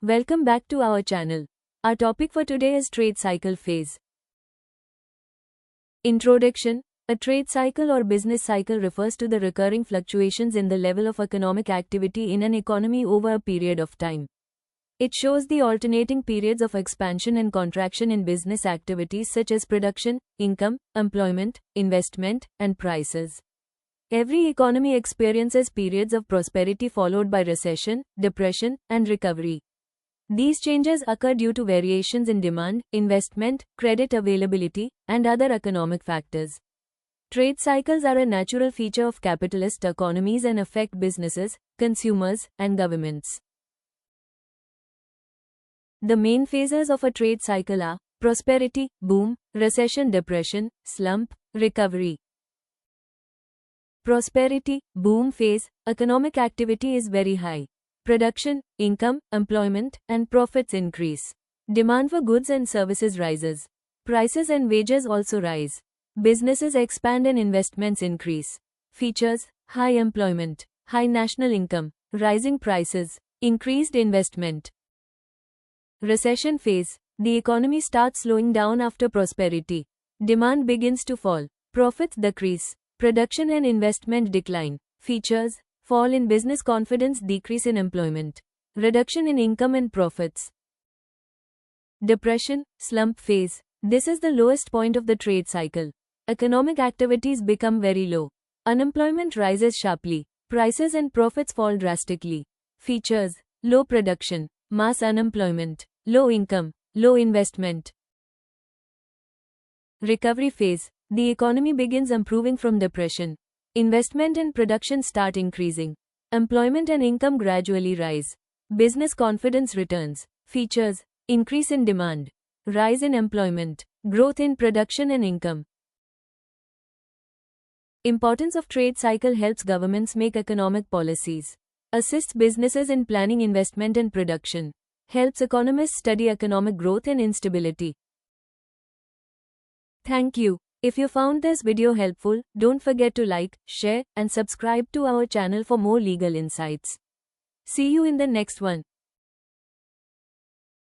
Welcome back to our channel. Our topic for today is trade cycle phase. Introduction. A trade cycle or business cycle refers to the recurring fluctuations in the level of economic activity in an economy over a period of time. It shows the alternating periods of expansion and contraction in business activities such as production, income, employment, investment, and prices. Every economy experiences periods of prosperity followed by recession, depression, and recovery. These changes occur due to variations in demand, investment, credit availability, and other economic factors. Trade cycles are a natural feature of capitalist economies and affect businesses, consumers, and governments. The main phases of a trade cycle are prosperity, boom, recession, depression, slump, recovery. Prosperity, boom phase, economic activity is very high. Production, income, employment, and profits increase. Demand for goods and services rises. Prices and wages also rise. Businesses expand and investments increase. Features: high employment, high national income, rising prices, increased investment. Recession phase. The economy starts slowing down after prosperity. Demand begins to fall. Profits decrease. Production and investment decline. Features: fall in business confidence, decrease in employment, reduction in income and profits. Depression, slump phase. This is the lowest point of the trade cycle. Economic activities become very low. Unemployment rises sharply. Prices and profits fall drastically. Features: low production, mass unemployment, low income, low investment. Recovery phase. The economy begins improving from depression. Investment and production start increasing. Employment and income gradually rise. Business confidence returns. Features: increase in demand, rise in employment, growth in production and income. Importance of trade cycle: helps governments make economic policies, assists businesses in planning investment and production, helps economists study economic growth and instability. Thank you. If you found this video helpful, don't forget to like, share, and subscribe to our channel for more legal insights. See you in the next one.